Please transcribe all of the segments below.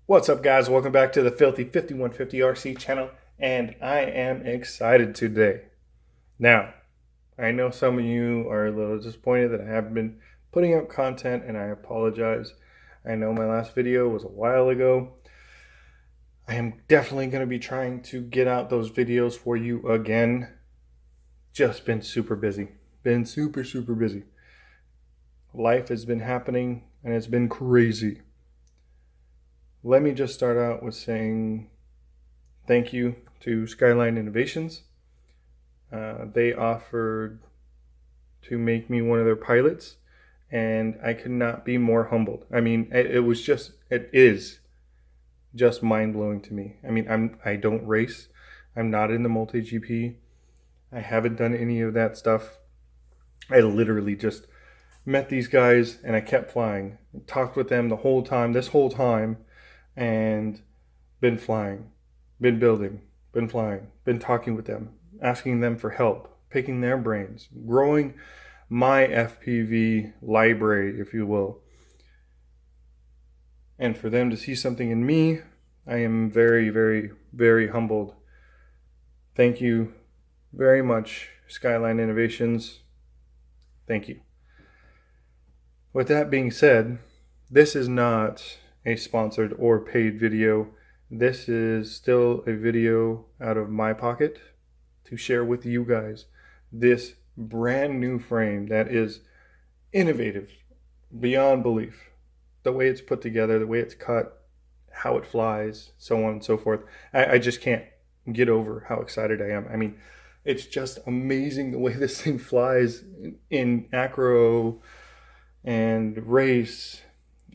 What's up, guys? Welcome back to the Filthy 5150 RC channel, and I am excited today. Now, I know some of you are a little disappointed that I haven't been putting out content, and I apologize. I know my last video was a while ago. I am definitely going to be trying to get out those videos for you again. Just been super busy. Been super busy. Life has been happening, and it's been crazy. Let me just start out with saying thank you to Skyline Innovations. They offered to make me one of their pilots, and I could not be more humbled. I mean, it is just mind-blowing to me. I mean, I don't race. I'm not in the multi-GP. I haven't done any of that stuff. I literally just met these guys, and I kept flying. Talked with them this whole time, and been flying, been building, been flying, been talking with them, asking them for help, picking their brains, growing my FPV library, if you will. And for them to see something in me, I am very humbled. Thank you very much, Skyline Innovations. Thank you. With that being said, this is not a sponsored or paid video. This is still a video out of my pocket to share with you guys this brand new frame that is innovative beyond belief. The way it's put together, the way it's cut, how it flies, so on and so forth. I just can't get over how excited I am. I mean, it's just amazing the way this thing flies in acro and race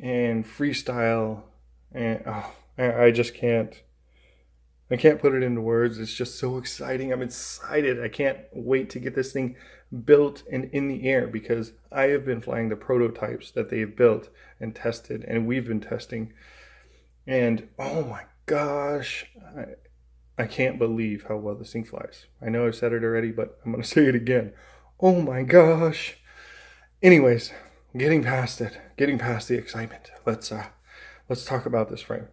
and freestyle, and I just can't put it into words. It's just so exciting. I'm excited. I can't wait to get this thing built and in the air, because I have been flying the prototypes that they've built and tested, and we've been testing, and oh my gosh, I can't believe how well this thing flies. I know I've said it already, but I'm gonna say it again. Oh my gosh. Anyways, getting past the excitement. Let's talk about this frame.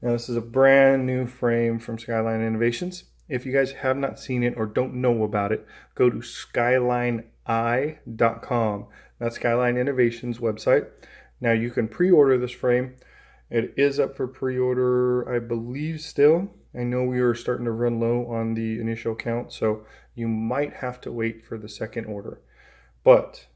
Now, this is a brand new frame from Skyline Innovations. If you guys have not seen it or don't know about it, go to skylinei.com. That's Skyline Innovations website. Now, you can pre-order this frame. It is up for pre-order, I believe, still. I know we are starting to run low on the initial count, so you might have to wait for the second order. But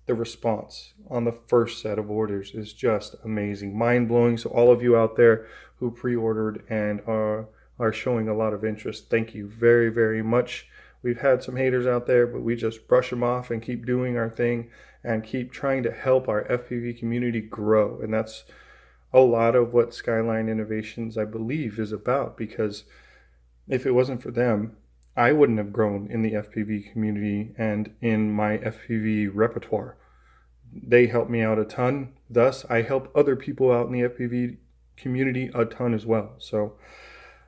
the response on the first set of orders is just amazing, mind-blowing. So all of you out there who pre-ordered and are showing a lot of interest, thank you very much. We've had some haters out there, but we just brush them off and keep doing our thing and keep trying to help our FPV community grow. And that's a lot of what Skyline Innovations, I believe, is about, because if it wasn't for them, I wouldn't have grown in the FPV community and in my FPV repertoire. They help me out a ton. Thus, I help other people out in the FPV community a ton as well. So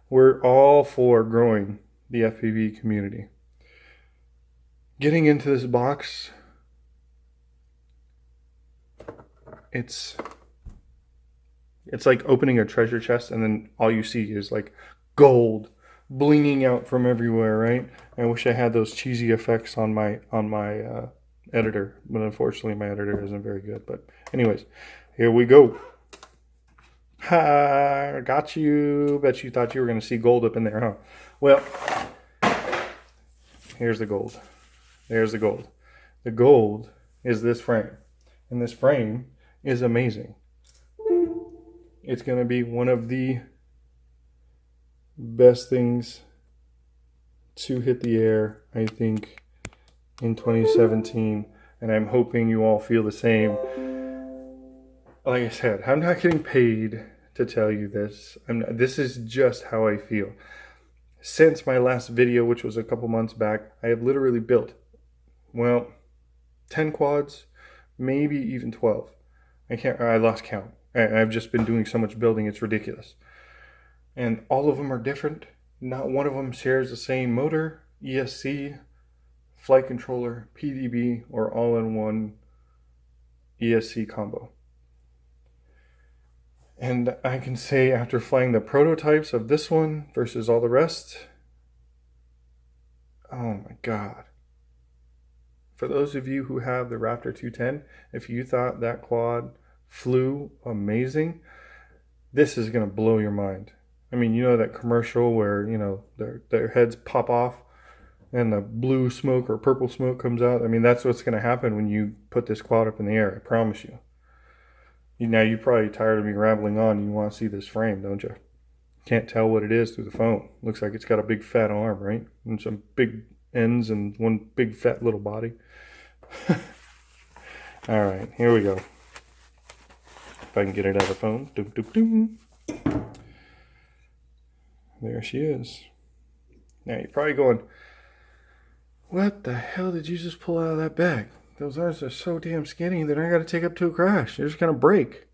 we're all for growing the FPV community. Getting into this box, it's like opening a treasure chest, and then all you see is like gold blinging out from everywhere, right? I wish I had those cheesy effects on my editor, but unfortunately my editor isn't very good. But anyways, here we go. Ha, got you. Bet you thought you were going to see gold up in there, huh? Well, here's the gold. There's the gold. The gold is this frame, and this frame is amazing. It's going to be one of the best things to hit the air, I think, in 2017, and I'm hoping you all feel the same. Like I said, I'm not getting paid to tell you this. This is just how I feel. Since my last video, which was a couple months back, I have literally built, well, 10 quads, maybe even 12. I lost count. I've just been doing so much building, it's ridiculous. And all of them are different. Not one of them shares the same motor, ESC, flight controller, PDB, or all-in-one ESC combo. And I can say after flying the prototypes of this one versus all the rest, oh my God. For those of you who have the Raptor 210, if you thought that quad flew amazing, this is going to blow your mind. I mean, you know that commercial where, you know, their heads pop off and the blue smoke or purple smoke comes out? I mean, that's what's going to happen when you put this quad up in the air, I promise you. Now, you're probably tired of me rambling on. You want to see this frame, don't you? Can't tell what it is through the phone. Looks like it's got a big fat arm, right? And some big ends and one big fat little body. All right, here we go. If I can get it out of the phone. Doom, doom, doom. There she is. Now, you're probably going, what the hell did you just pull out of that bag? Those arms are so damn skinny that I got to take up to a crash. They're just going to break.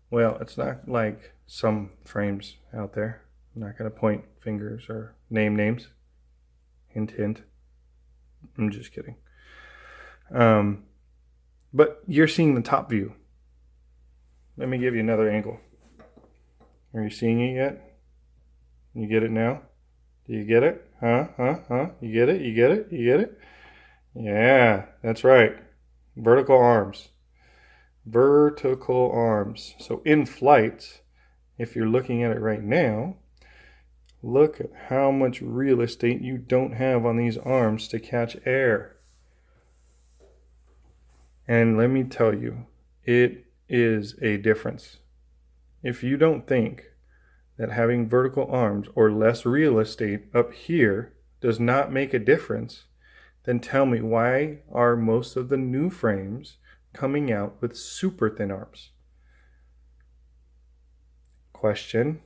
Well, it's not like some frames out there. I'm not going to point fingers or name names. Hint, hint. I'm just kidding. But you're seeing the top view. Let me give you another angle. Are you seeing it yet? You get it now? Do you get it? Huh? You get it? You get it? You get it? Yeah, that's right. Vertical arms. Vertical arms. So in flight, if you're looking at it right now, look at how much real estate you don't have on these arms to catch air. And let me tell you, it is a difference. If you don't think that having vertical arms or less real estate up here does not make a difference, then tell me, why are most of the new frames coming out with super thin arms? Question.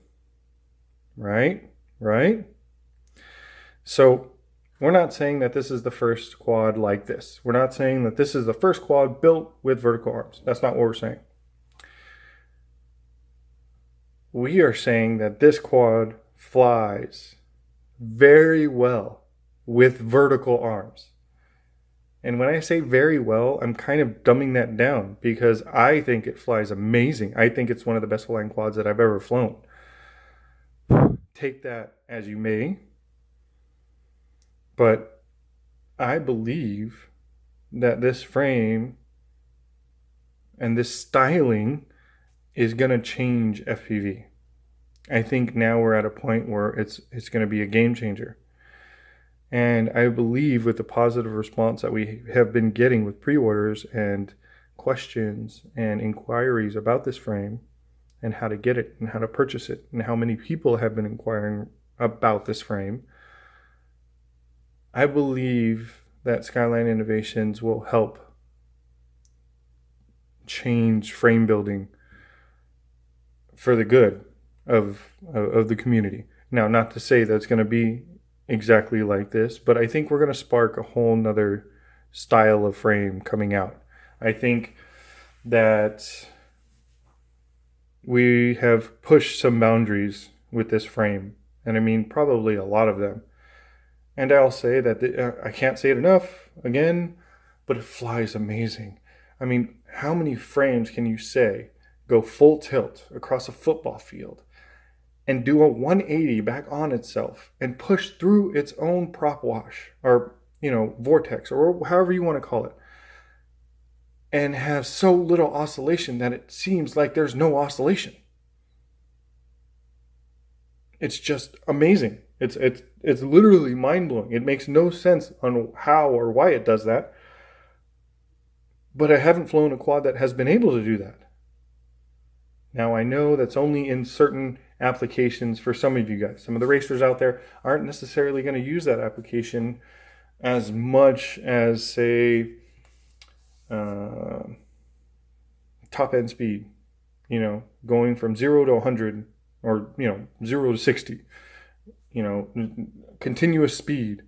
Right? So we're not saying that this is the first quad like this. We're not saying that this is the first quad built with vertical arms. That's not what we're saying. We are saying that this quad flies very well with vertical arms. And when I say very well, I'm kind of dumbing that down because I think it flies amazing. I think it's one of the best flying quads that I've ever flown. Take that as you may. But I believe that this frame and this styling is going to change FPV. I think now we're at a point where it's going to be a game changer. And I believe with the positive response that we have been getting with pre-orders and questions and inquiries about this frame and how to get it and how to purchase it and how many people have been inquiring about this frame, I believe that Skyline Innovations will help change frame building for the good of the community. Now, not to say that it's going to be exactly like this, but I think we're going to spark a whole nother style of frame coming out. I think that we have pushed some boundaries with this frame, and I mean probably a lot of them. And I'll say that I can't say it enough again, but it flies amazing. I mean, how many frames can you say go full tilt across a football field and do a 180 back on itself and push through its own prop wash or, vortex or however you want to call it, and have so little oscillation that it seems like there's no oscillation? It's just amazing. It's literally mind-blowing. It makes no sense on how or why it does that. But I haven't flown a quad that has been able to do that. Now, I know that's only in certain applications for some of you guys. Some of the racers out there aren't necessarily going to use that application as much as, say, top end speed, going from 0 to 100 or, 0 to 60, continuous speed,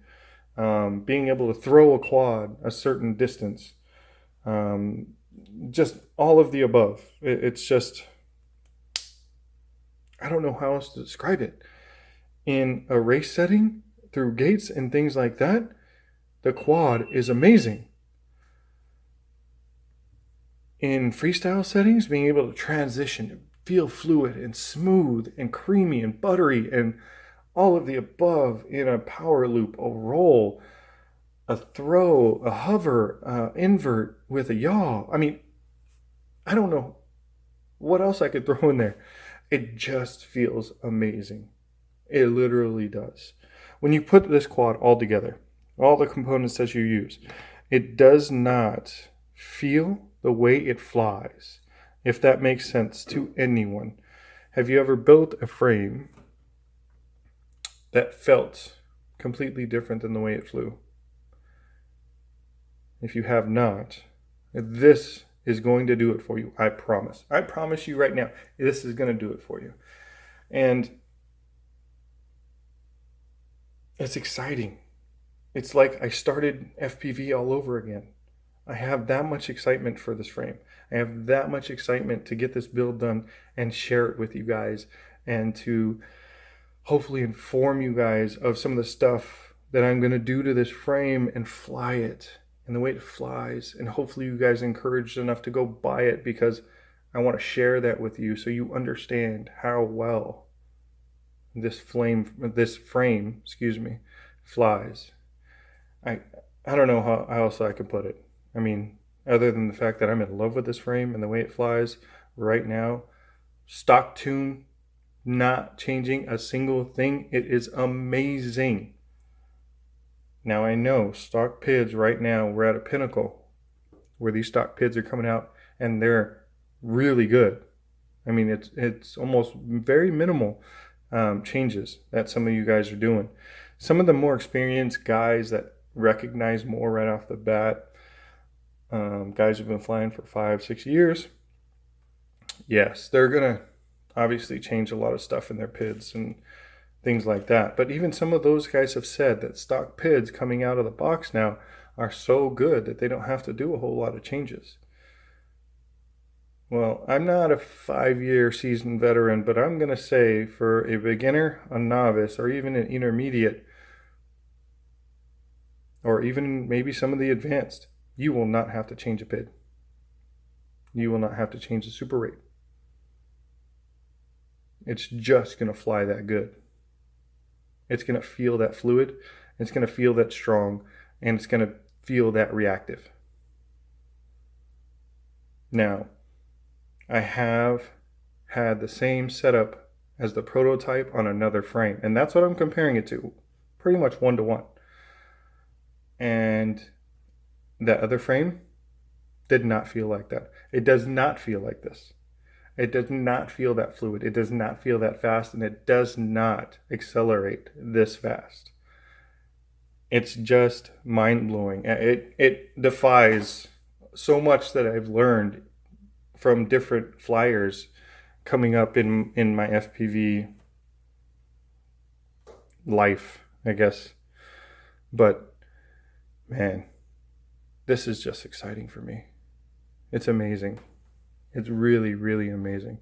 being able to throw a quad a certain distance, just all of the above. It's just, I don't know how else to describe it. In a race setting, through gates and things like that, the quad is amazing. In freestyle settings, being able to transition feel fluid and smooth and creamy and buttery and all of the above in a power loop, a roll, a throw, a hover, invert with a yaw. I mean, I don't know what else I could throw in there. It just feels amazing. It literally does. When you put this quad all together, all the components that you use, it does not feel the way it flies, if that makes sense to anyone. Have you ever built a frame that felt completely different than the way it flew? If you have not, this is going to do it for you. I promise. I promise you right now, this is going to do it for you. And it's exciting. It's like I started FPV all over again. I have that much excitement for this frame. I have that much excitement to get this build done and share it with you guys, and to hopefully inform you guys of some of the stuff that I'm going to do to this frame and fly it and the way it flies. And hopefully you guys are encouraged enough to go buy it, because I want to share that with you so you understand how well this frame, flies. I don't know how else I can put it. I mean, other than the fact that I'm in love with this frame and the way it flies right now, stock tune, not changing a single thing. It is amazing. Now I know stock PIDs right now, we're at a pinnacle where these stock PIDs are coming out and they're really good. I mean, it's almost very minimal changes that some of you guys are doing. Some of the more experienced guys that recognize more right off the bat, guys who've been flying for 5-6 years, yes, they're gonna obviously change a lot of stuff in their PIDs and things like that. But even some of those guys have said that stock PIDs coming out of the box now are so good that they don't have to do a whole lot of changes. Well, I'm not a 5-year seasoned veteran, but I'm going to say for a beginner, a novice, or even an intermediate, or even maybe some of the advanced, you will not have to change a PID. You will not have to change the super rate. It's just going to fly that good. It's going to feel that fluid, it's going to feel that strong, and it's going to feel that reactive. Now, I have had the same setup as the prototype on another frame, and that's what I'm comparing it to, pretty much 1-to-1. And that other frame did not feel like that. It does not feel like this. It does not feel that fluid. It does not feel that fast, and it does not accelerate this fast. It's just mind-blowing. It defies so much that I've learned from different flyers coming up in my FPV life, I guess. But man, this is just exciting for me. It's amazing. It's really, really amazing.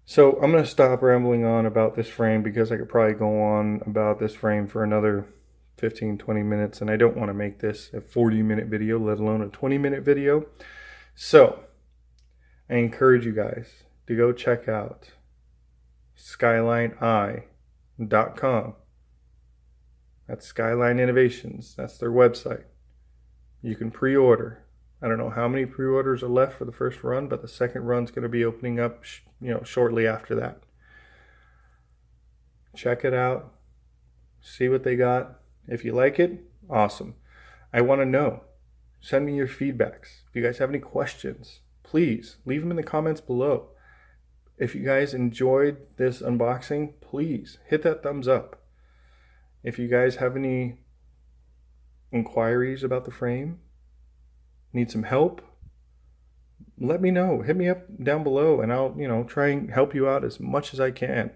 So I'm going to stop rambling on about this frame, because I could probably go on about this frame for another 15-20 minutes, and I don't want to make this a 40-minute video, let alone a 20-minute video. So I encourage you guys to go check out SkylineEye.com. That's Skyline Innovations. That's their website. You can pre-order. I don't know how many pre-orders are left for the first run, but the second run's going to be opening up, shortly after that. Check it out. See what they got. If you like it, awesome. I want to know. Send me your feedbacks. If you guys have any questions, please leave them in the comments below. If you guys enjoyed this unboxing, please hit that thumbs up. If you guys have any inquiries about the frame, need some help, let me know. Hit me up down below, and I'll try and help you out as much as I can.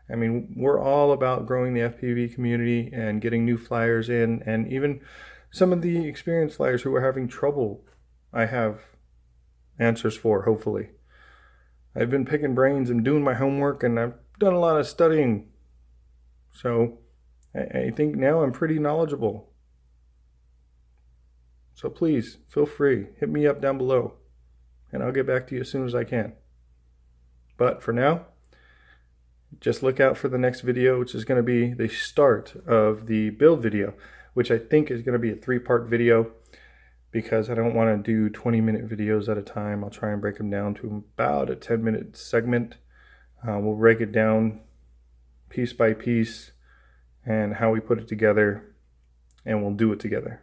I mean, we're all about growing the FPV community and getting new flyers in, and even some of the experienced flyers who are having trouble, I have answers for, hopefully. I've been picking brains and doing my homework, and I've done a lot of studying, so I think now I'm pretty knowledgeable. So please, feel free, hit me up down below, and I'll get back to you as soon as I can. But for now, just look out for the next video, which is going to be the start of the build video, which I think is going to be a 3-part video because I don't want to do 20-minute videos at a time. I'll try and break them down to about a 10-minute segment. We'll break it down piece by piece and how we put it together, and we'll do it together.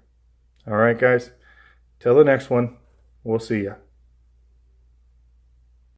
All right, guys, till the next one, we'll see ya.